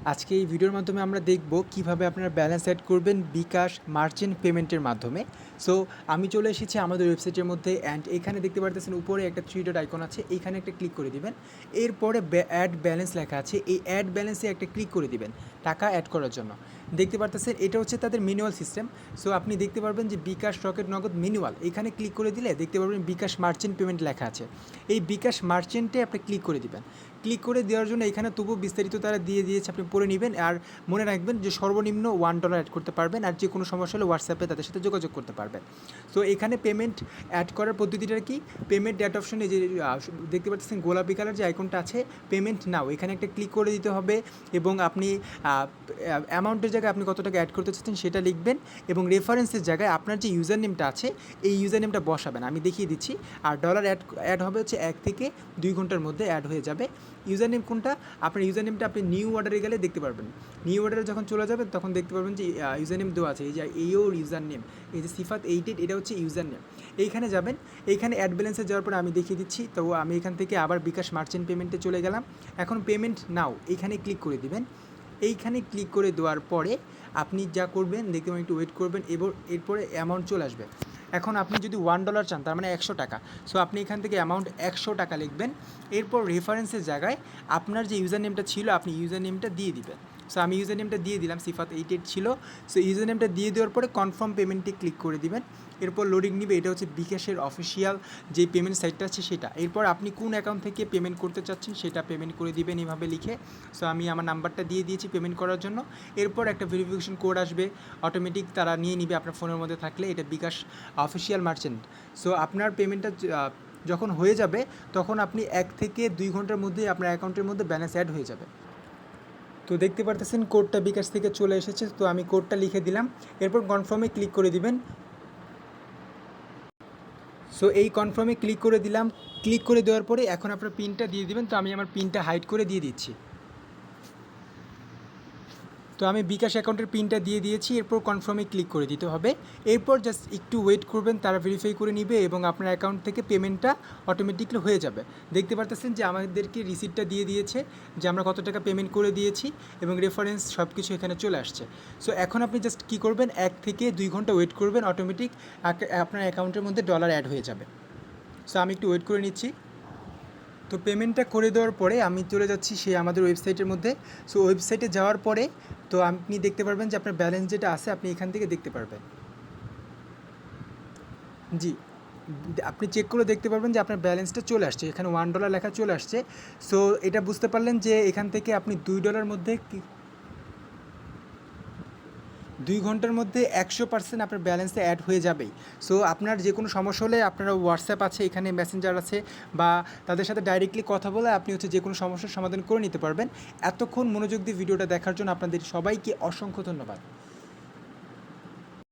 আজকে এই ভিডিওর মাধ্যমে আমরা দেখব কিভাবে আপনারা ব্যালেন্স অ্যাড করবেন বিকাশ মার্চেন্ট পেমেন্টের মাধ্যমে। সো আমি চলে এসেছি আমাদের ওয়েবসাইটের মধ্যে অ্যান্ড এখানে দেখতে পারতেছেন উপরে একটা থ্রি ডট আইকন আছে, এইখানে একটা ক্লিক করে দিবেন। এরপরে অ্যাড ব্যালেন্স লেখা আছে, এই অ্যাড ব্যালেন্সে একটা ক্লিক করে দিবেন টাকা অ্যাড করার জন্য। দেখতে পারতেছেন এটা হচ্ছে তাদের ম্যানুয়াল সিস্টেম। সো আপনি দেখতে পারবেন যে বিকাশ, রকেট, নগদ, ম্যানুয়াল, এখানে ক্লিক করে দিলে দেখতে পারবেন বিকাশ মার্চেন্ট পেমেন্ট লেখা আছে। এই বিকাশ মার্চেন্টে আপনি ক্লিক করে দিবেন। ক্লিক করে দেওয়ার জন্য এখানে তবু বিস্তারিত তারা দিয়ে দিয়েছে, আপনি পড়ে নেবেন। আর মনে রাখবেন যে সর্বনিম্ন $1 অ্যাড করতে পারবেন, আর যে কোনো সমস্যা হলে হোয়াটসঅ্যাপে তাদের সাথে যোগাযোগ করতে পারবেন। সো এখানে পেমেন্ট অ্যাড করার পদ্ধতিটা কি, পেমেন্ট ডেট অপশনে যে দেখতে পাচ্ছেন গোলাপি কালার যে আইকনটা আছে পেমেন্ট নাও, এখানে একটা ক্লিক করে দিতে হবে এবং আপনি অ্যামাউন্টের জায়গায় আপনি কত টাকা অ্যাড করতে চাচ্ছেন সেটা লিখবেন এবং রেফারেন্সের জায়গায় আপনার যে ইউজার নেমটা আছে এই ইউজার নেমটা বসাবেন, আমি দেখিয়ে দিচ্ছি। আর ডলার অ্যাড হবে হচ্ছে 1 থেকে 2 ঘন্টার মধ্যে অ্যাড হয়ে যাবে। ইউজার নেম কোনটা, আপনার ইউজার নেমটা আপনি নিউ অর্ডারে গেলে দেখতে পারবেন। নিউ অর্ডারে যখন চলে যাবেন তখন দেখতে পারবেন যে ইউজার নেম দেওয়া আছে, এই যে ওর ইউজার নেম, এই যে সিফাত 88, এটা হচ্ছে ইউজার নেম। এইখানে যাবেন, এইখানে অ্যাড ব্যালেন্সে যাওয়ার পরে আমি দেখিয়ে দিচ্ছি। তো আমি এখান থেকে আবার বিকাশ মার্চেন্ট পেমেন্টে চলে গেলাম। এখন পেমেন্ট নাও এইখানে ক্লিক করে দিবেন। এইখানে ক্লিক করে দেওয়ার পরে আপনি যা করবেন দেখতে পাবেন, একটু ওয়েট করবেন, এরপরে অ্যামাউন্ট চলে আসবে। এখন আপনি যদি $1 চান, তার মানে 100 টাকা। সো আপনি এখান থেকে অ্যামাউন্ট 100 টাকা লিখবেন। এরপর রেফারেন্সের জায়গায় আপনার যে ইউজার নেমটা ছিল আপনি ইউজার নেমটা দিয়ে দিবেন। সো আমি ইউজার নেমটা দিয়ে দিলাম, সিফাত 88 ছিল। সো ইউজার নেমটা দিয়ে দেওয়ার পরে কনফার্ম পেমেন্টে ক্লিক করে দিবেন। এরপর লোডিং নিবে, এটা হচ্ছে বিকাশের অফিসিয়াল যে পেমেন্ট সাইটটা আছে সেটা। এরপর আপনি কোন অ্যাকাউন্ট থেকে পেমেন্ট করতে চাচ্ছেন সেটা পেমেন্ট করে দিবেন এভাবে লিখে। সো আমি আমার নাম্বারটা দিয়ে দিয়েছি পেমেন্ট করার জন্য। এরপর একটা ভেরিফিকেশন কোড আসবে, অটোমেটিক তারা নিয়ে নিবে আপনার ফোনের মধ্যে থাকলে, এটা বিকাশ অফিসিয়াল মার্চেন্ট। সো আপনার পেমেন্টটা যখন হয়ে যাবে তখন আপনি 1 থেকে 2 ঘন্টার মধ্যেই আপনার অ্যাকাউন্টের মধ্যে ব্যালেন্স অ্যাড হয়ে যাবে। তো দেখতে পারতেছেন কোডটা বিকাশ থেকে চলে এসেছে, তো আমি কোডটা লিখে দিলাম। এরপর কনফার্মে ক্লিক করে দিবেন। সো এই কনফার্মে ক্লিক করে দিলাম। ক্লিক করে দেওয়ার পরে এখন আপনার পিনটা দিয়ে দিবেন। তো আমি আমার পিনটা হাইড করে দিয়ে দিচ্ছি। তো আমি বিকাশ অ্যাকাউন্টের পিনটা দিয়ে দিয়েছি। এরপর কনফার্মে ক্লিক করে দিতে হবে। এরপর জাস্ট একটু ওয়েট করবেন, তারা ভেরিফাই করে নিবে এবং আপনার অ্যাকাউন্ট থেকে পেমেন্টটা অটোমেটিকলি হয়ে যাবে। দেখতে পারতেছেন যে আমাদেরকে রিসিপ্টটা দিয়ে দিয়েছে যে আমরা কত টাকা পেমেন্ট করে দিয়েছি এবং রেফারেন্স সব কিছু এখানে চলে আসছে। সো এখন আপনি জাস্ট কী করবেন, 1 থেকে 2 ঘন্টা ওয়েট করবেন, অটোমেটিক আপনার অ্যাকাউন্টের মধ্যে ডলার অ্যাড হয়ে যাবে। সো আমি একটু ওয়েট করে নিচ্ছি। তো পেমেন্টটা করে দেওয়ার পরে আমি চলে যাচ্ছি সেই আমাদের ওয়েবসাইটের মধ্যে। সো ওয়েবসাইটে যাওয়ার পরে তো আপনি দেখতে পারবেন যে আপনার ব্যালেন্স যেটা আছে আপনি এখান থেকে দেখতে পারবেন। জি, আপনি চেক করে দেখতে পারবেন যে আপনার ব্যালেন্সটা চলে আসছে, এখানে $1 লেখা চলে আসছে। সো এটা বুঝতে পারলেন যে এখান থেকে আপনি $2 মধ্যে 2 ঘন্টার মধ্যে 100% আপনার ব্যালেন্সে অ্যাড হয়ে যাবেই। সো আপনার যে কোনো সমস্যা হলে আপনারা হোয়াটসঅ্যাপ আছে, এখানে মেসেঞ্জার আছে, বা তাদের সাথে ডাইরেক্টলি কথা বলে আপনি হচ্ছে যে কোনো সমস্যার সমাধান করে নিতে পারবেন। এতক্ষণ মনোযোগ দিয়ে ভিডিওটা দেখার জন্য আপনাদের সবাইকে অসংখ্য ধন্যবাদ।